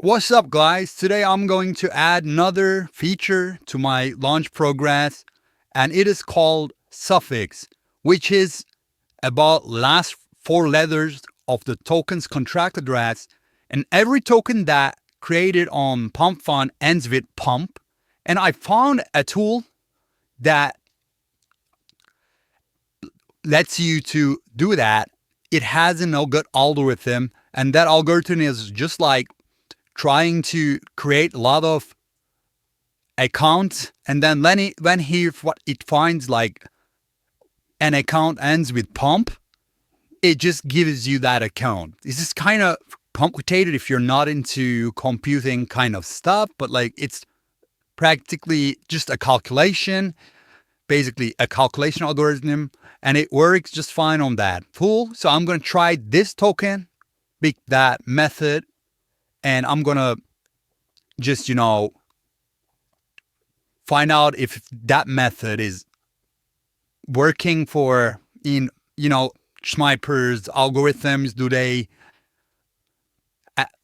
What's up, guys? Today I'm going to add another feature to my launch progress, and it is called Suffix, which is about last four letters of the token's contract address, and every token that created on Pump.fun ends with pump. And I found a tool that lets you to do that. It has an good algorithm, and that algorithm is just like trying to create a lot of accounts, and then when it finds like an account ends with pump, it just gives you that account. This is kind of complicated if you're not into computing kind of stuff, but like it's practically just a calculation, basically a calculation algorithm, and it works just fine on that tool. So I'm going to try this token, pick that method, and I'm going to just, find out if that method is working for Schmeiper's algorithms. Do they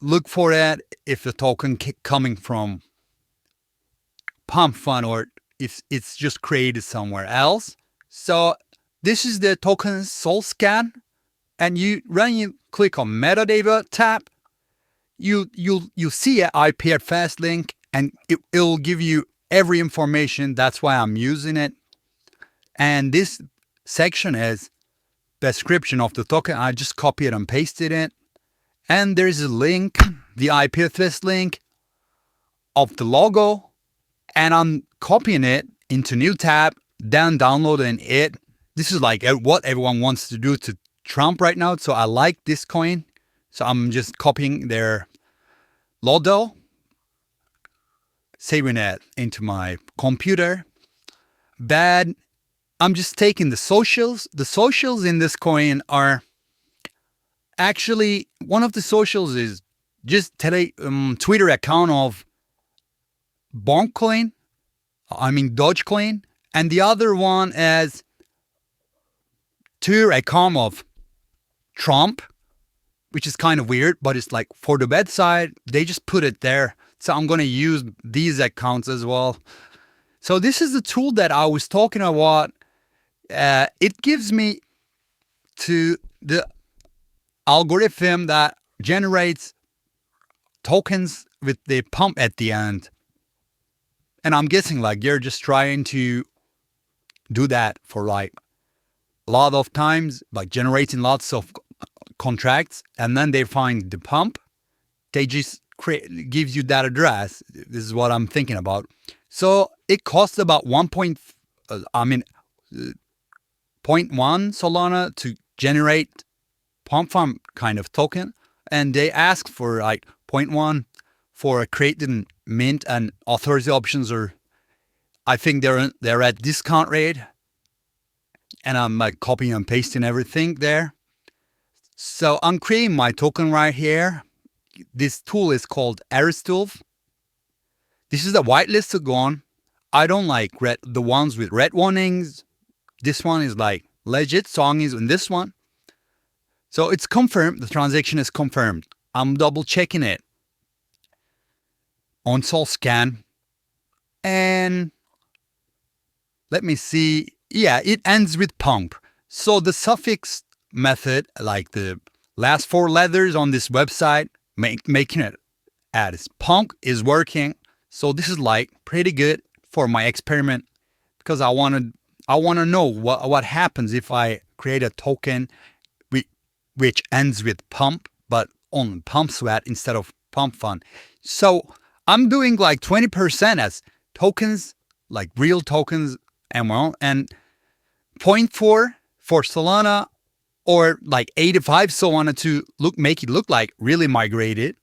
look for it if the token coming from Pump.fun or if it's just created somewhere else? So this is the token soul scan, and when you click on metadata tab, you'll see an IPFS link, and it'll give you every information. That's why I'm using it. And this section is description of the token. I just copied and pasted it. And there's a link, the IPFS link of the logo, and I'm copying it into new tab, then downloading it. This is like what everyone wants to do to Trump right now. So I like this coin. So I'm just copying their logo, saving it into my computer. But I'm just taking the socials. The socials in this coin are actually, one of the socials is just Twitter account of Dogecoin, and the other one is Twitter account of Trump, which is kind of weird, but it's like for the website, they just put it there. So I'm going to use these accounts as well. So this is the tool that I was talking about. It gives me to the algorithm that generates tokens with the pump at the end. And I'm guessing like you're just trying to do that for like a lot of times, like generating lots of contracts, and then they find the pump. They just gives you that address. This is what I'm thinking about. So it costs about 0.1 Solana to generate Pump.fun kind of token, and they ask for like 0.1 for creating mint and authority options, or I think they're at discount rate, and I'm like copying and pasting everything there. So I'm creating my token right here. This tool is called Aristotle. This is a whitelisted one. I don't like the ones with red warnings. This one is like legit. Song is in this one. So it's confirmed. The transaction is confirmed. I'm double checking it on Sol Scan. And let me see. Yeah, it ends with pump. So the suffix method, like the last four letters on this website, making it as pump, is working. So this is like pretty good for my experiment, because I want to know what happens if I create a token which ends with pump, but on Pumpswap instead of Pump.fun. So I'm doing like 20% as tokens, like real tokens, and 0.4 for Solana, or like 85 Solana to make it look like really migrated.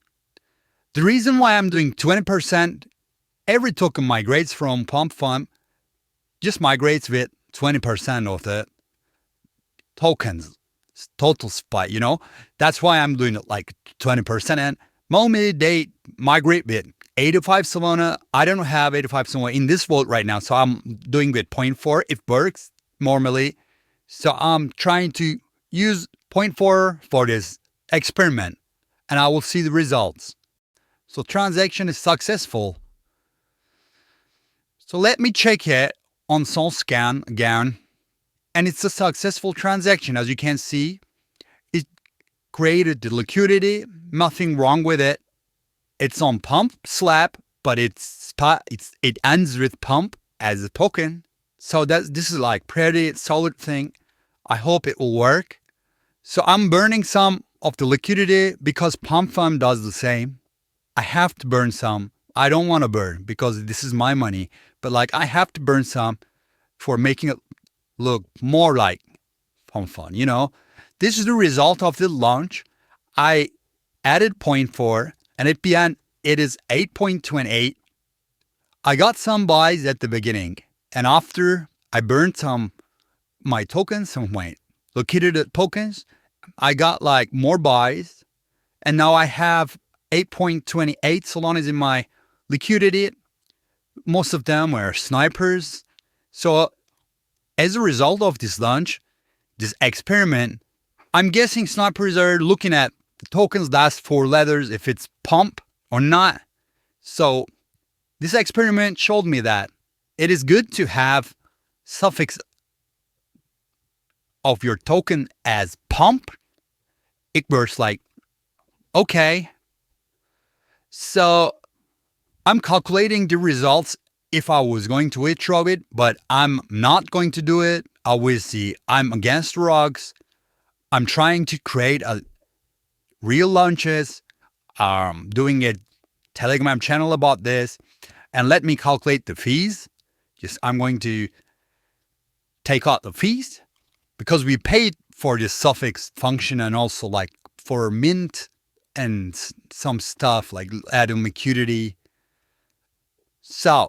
The reason why I'm doing 20%, every token migrates from Pump.fun, just migrates with 20% of the tokens, total spot, That's why I'm doing it like 20%. And moment they migrate with 85 Solana, I don't have 85 Solana in this vault right now, so I'm doing with 0.4. It works normally. So I'm trying to use 0.4 for this experiment, and I will see the results. So transaction is successful. So let me check it on SolScan again. And it's a successful transaction. As you can see, it created the liquidity, nothing wrong with it. It's on Pumpswap, but it ends with Pump as a token. So this is like pretty solid thing. I hope it will work. So I'm burning some of the liquidity because Pump.fun does the same. I have to burn some. I don't want to burn because this is my money, but like I have to burn some for making it look more like Pump.fun, you know? This is the result of the launch. I added 0.4 and at the end it is 8.28. I got some buys at the beginning and after I burned my tokens, some my liquidity tokens, I got like more buys and now I have 8.28 Solanas in my liquidity. Most of them were snipers. So as a result of this launch, this experiment, I'm guessing snipers are looking at the tokens last 4 letters, if it's pump or not. So this experiment showed me that it is good to have suffix of your token as pump. It works like, okay. So I'm calculating the results if I was going to withdraw it, but I'm not going to do it. Obviously, I'm against rugs. I'm trying to create a real launches, doing a Telegram channel about this, and let me calculate the fees. I'm going to take out the fees because we paid for this suffix function and also like for mint and some stuff like adding liquidity. So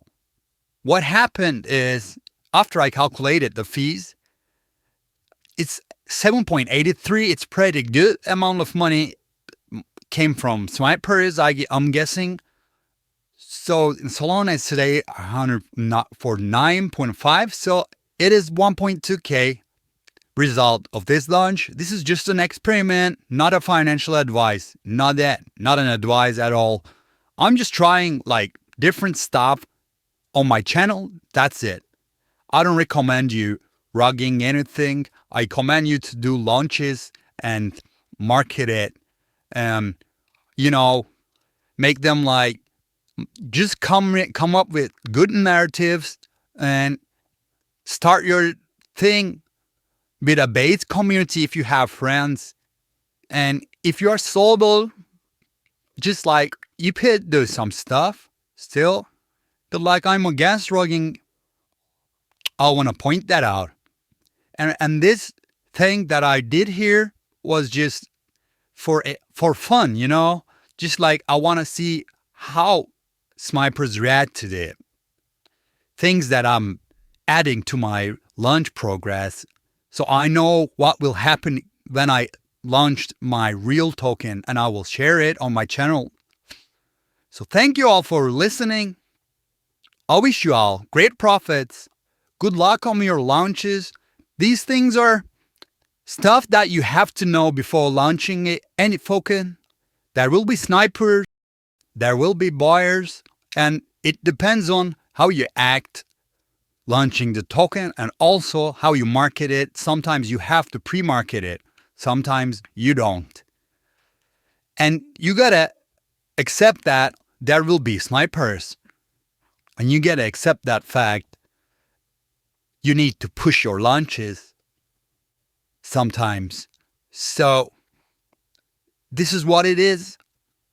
what happened is after I calculated the fees, it's 7.83. It's pretty good amount of money came from snipers, I'm guessing. So in Solana is today 149.5. So it is 1.2K result of this launch. This is just an experiment, not a financial advice, not an advice at all. I'm just trying like different stuff on my channel. That's it. I don't recommend you rugging anything. I recommend you to do launches and market it and, you know, make them like, just come up with good narratives and start your thing with a base community if you have friends. And if you are solo, just like you could do some stuff still, but like I'm against rugging, I want to point that out. And this thing that I did here was just for fun, you know, just like I want to see how snipers react to the things that I'm adding to my launch progress. So I know what will happen when I launched my real token and I will share it on my channel. So thank you all for listening. I wish you all great profits. Good luck on your launches. These things are stuff that you have to know before launching any token. There will be snipers, there will be buyers, and it depends on how you act launching the token and also how you market it. Sometimes you have to pre-market it. Sometimes you don't. And you gotta accept that there will be snipers. And you gotta accept that fact. You need to push your launches sometimes. So this is what it is.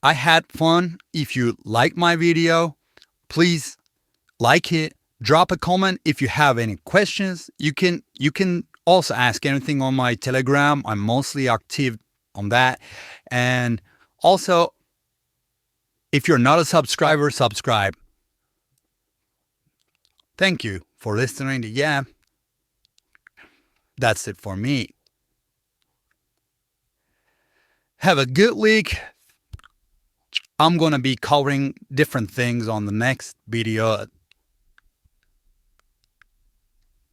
I had fun. If you like my video, please like it. Drop a comment if you have any questions. You can also ask anything on my Telegram. I'm mostly active on that. And also, if you're not a subscriber, subscribe. Thank you for listening. Yeah, that's it for me. Have a good week. I'm going to be covering different things on the next video.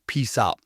Peace out.